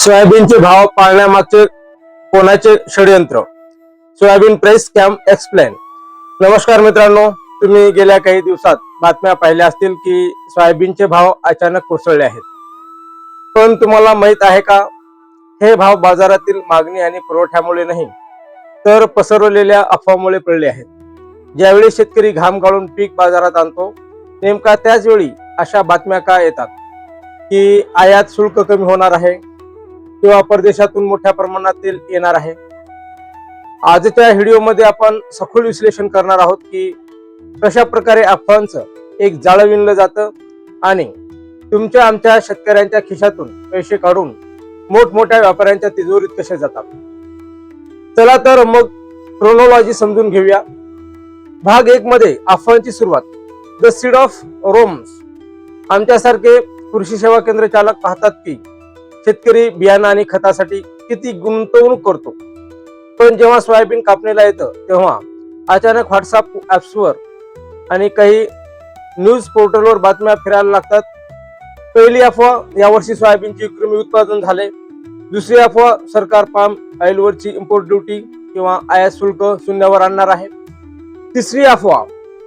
सोयाबीनचे भाव पाळण्यामागचे कोणाचे षडयंत्र? Soybean price scam explain. नमस्कार मित्रांनो, तुम्ही गेल्या काही दिवसात बातम्या पाहिल्या असतील की सोयाबीनचे भाव अचानक कोसळले आहेत. पण तुम्हाला माहित आहे का, हे भाव बाजारातील मागणी आणि पुरवठ्यामुळे नाही तर पसरवलेल्या अफवामुळे पडले आहेत. ज्यावेळी शेतकरी घाम गाळून पीक बाजारात आणतो, नेमका त्याच वेळी अशा बातम्या का येतात की आयात शुल्क कमी होणार आहे किंवा परदेशातून मोठ्या प्रमाणात तेल येणार आहे. आजच्या व्हिडिओमध्ये आपण सखोल विश्लेषण करणार आहोत की कशा प्रकारे अफवांचं एक जाळं विणलं जातं आणि तुमच्या आमच्या शेतकऱ्यांच्या खिशातून पैसे काढून मोठमोठ्या व्यापाऱ्यांच्या तिजोरीत कसे जातात. चला तर मग क्रोनॉलॉजी समजून घेऊया. भाग 1 मध्ये अफवांची सुरुवात, द सीड ऑफ रोम्स. आमच्यासारखे कृषी सेवा केंद्र चालक पाहतात की शेतकरी बियाणं आणि खतासाठी किती गुंतवणूक करतो, पण जेव्हा सोयाबीन कापणीला येतं तेव्हा अचानक व्हॉट्सअप ऍप्सवर आणि काही न्यूज पोर्टलवर बातम्या फिरायला लागतात. पहिली अफवा, यावर्षी सोयाबीनचे कमी उत्पादन झाले. दुसरी अफवा, सरकार पाम ऑइलवरची इम्पोर्ट ड्युटी किंवा आयात शुल्क शून्यावर आणणार आहे. तिसरी अफवा,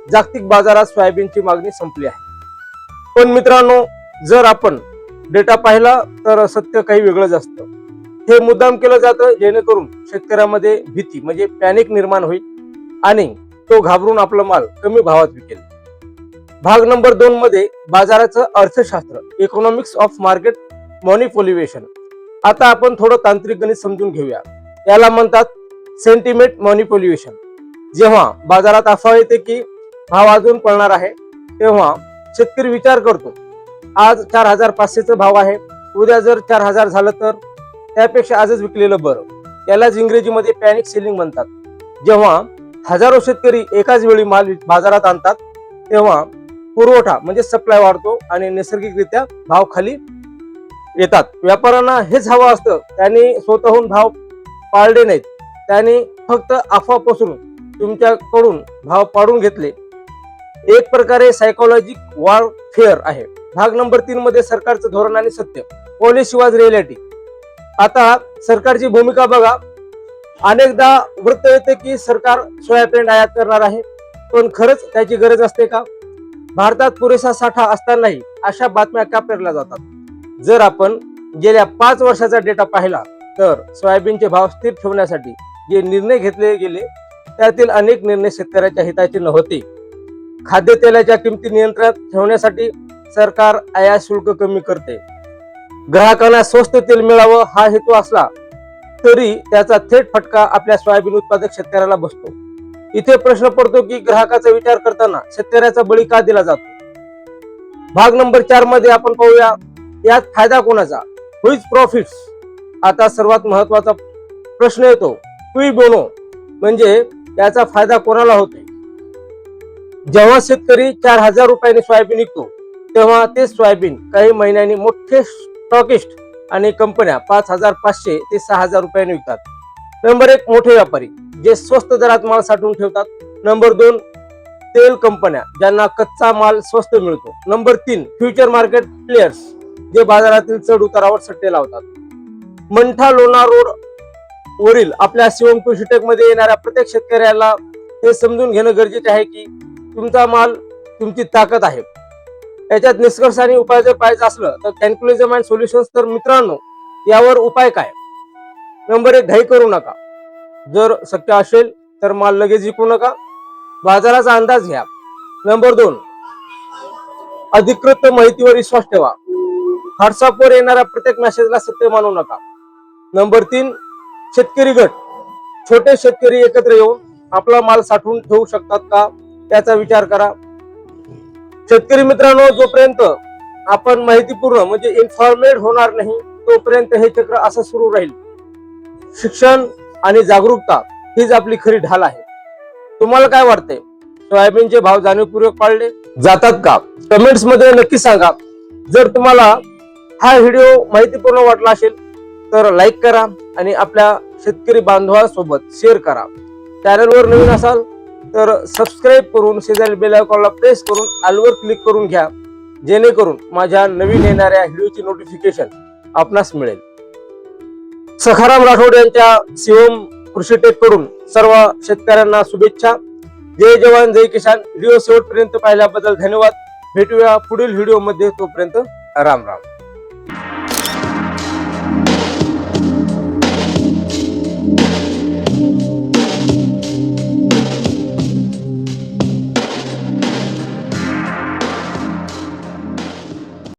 जागतिक बाजारात सोयाबीनची मागणी संपली आहे. पण मित्रांनो, जर आपण डेटा पाहिला तर सत्य काही वेगळंच असतं. हे मुद्दाम केलं जातं जेणेकरून शेतकऱ्यामध्ये भीती म्हणजे पॅनिक निर्माण होईल आणि तो घाबरून आपला माल कमी भावात विकेल. भाग नंबर 2 मध्ये बाजाराचं अर्थशास्त्र, इकॉनॉमिक्स ऑफ मार्केट मॅनिप्युलेशन. आता आपण थोडं तांत्रिक गणित समजून घेऊया. याला म्हणतात सेंटिमेंट मॅनिप्युलेशन. जेव्हा बाजारात अफवा येते की भाव अजून पडणार आहे, तेव्हा शेतकरी विचार करतो, आज 4500 भाव आहे, उद्या जर 4000 झालं तर त्यापेक्षा आजच विकलेलं बरं. यालाच इंग्रजीमध्ये पॅनिक सेलिंग म्हणतात. जेव्हा हजारो शेतकरी एकाच वेळी माल बाजारात आणतात तेव्हा पुरवठा म्हणजे सप्लाय वाढतो आणि नैसर्गिकरित्या भाव खाली येतात. व्यापाऱ्यांना हेच हवं असतं. त्यांनी स्वतःहून भाव पाळले नाहीत, त्यांनी फक्त अफवा पसरून तुमच्याकडून भाव पाडून घेतले. एक प्रकारे सायकोलॉजिक वॉरफेअर आहे. भाग नंबर 3 मध्ये सरकारचं धोरण आणि सत्य, पॉलिसी वाज रियालिटी. आता सरकारची भूमिका बघा. अनेकदा वृत्त येते की सरकार सोयाबीन आयात करणार आहे, पण खरंच त्याची गरज असते का? भारतात पुरेसा साठा असतानाही अशा बातम्या का पेरल्या जातात? जर आपण गेल्या 5 वर्षाचा डेटा पाहिला तर सोयाबीनचे भाव स्थिर ठेवण्यासाठी जे निर्णय घेतले गेले त्यातील अनेक निर्णय शेतकऱ्याच्या हिताचे नव्हते. खाद्यतेलाच्या किमती नियंत्रणात ठेवण्यासाठी सरकार आयात शुल्क कमी करते. ग्राहकांना स्वस्त तेल मिळावं हा हेतू असला तरी त्याचा थेट फटका आपल्या सोयाबीन उत्पादक शेतकऱ्याला बसतो. इथे प्रश्न पडतो की ग्राहकाचा विचार करताना शेतकऱ्याचा बळी का दिला जातो? भाग नंबर 4 मध्ये आपण पाहूया, यात फायदा कोणाचा, हुईज प्रॉफिट्स. आता सर्वात महत्वाचा प्रश्न येतो, कुई बोनो, म्हणजे याचा फायदा कोणाला होतो? जेव्हा शेतकरी 4000 रुपयांनी सोयाबीन विकतो तेव्हा ते सोयाबीन काही महिन्यांनी मोठे स्टॉकिस्ट आणि कंपन्या 5500 ते 6000 रुपयांनी विकतात. नंबर 1, मोठे व्यापारी जे स्वस्त दरात माल साठवून ठेवतात. नंबर 2, तेल कंपन्या ज्यांना कच्चा माल स्वस्त मिळतो. नंबर 3, फ्युचर मार्केट प्लेयर्स जे बाजारातील चढ उतारावर सट्टे लावतात. मंठा लोणार रोड वरील आपल्या शिवम कृषी टेक मध्ये येणाऱ्या प्रत्येक शेतकऱ्याला हे समजून घेणं गरजेचे आहे की तुमचा माल तुमची ताकद आहे. याच्यात निष्कर्ष आणि उपाय जर पाहायचं असलं तर कॅल्क्युलिझम अँड सोल्युशन्स. तर मित्रांनो, यावर उपाय काय? नंबर 1, घाई करू नका. जर शक्य असेल तर माल लगेच विकू नका, बाजाराचा अंदाज घ्या. नंबर 2, अधिकृत माहितीवर विश्वास ठेवा. व्हॉट्सअपवर येणाऱ्या प्रत्येक मेसेजला सत्य मानू नका. नंबर 3, शेतकरी गट, छोटे शेतकरी एकत्र येऊन आपला माल साठवून ठेवू शकतात का त्याचा विचार करा. शेतकरी मित्रांनो, जोपर्यंत आपण माहितीपूर्ण म्हणजे इन्फॉर्मेड होणार नाही तोपर्यंत हे चक्र असं सुरू राहील. शिक्षण आणि जागरूकता हीच आपली खरी ढाल आहे. तुम्हाला काय वाटतंय, सोयाबीनचे भाव जाणीवपूर्वक पाळले जातात का? कमेंट्स मध्ये नक्की सांगा. जर तुम्हाला हा व्हिडिओ माहितीपूर्ण वाटला असेल तर लाईक करा आणि आपल्या शेतकरी बांधवांसोबत शेअर करा. चॅनलवर नवीन असाल तर सबस्क्राईब करून शेजारी बेल आयकॉनला प्रेस करून ऑलवर क्लिक करून घ्या, जेणेकरून माझ्या नवीन येणाऱ्या व्हिडिओची नोटिफिकेशन आपणास मिळेल. सखाराम राठोड यांच्या शिवम कृषी टेक कडून सर्व शेतकऱ्यांना शुभेच्छा. जय जवान जय किसान. व्हिडिओ शेवटपर्यंत पाहिल्याबद्दल धन्यवाद. भेटूया पुढील व्हिडिओ मध्ये. तोपर्यंत राम राम.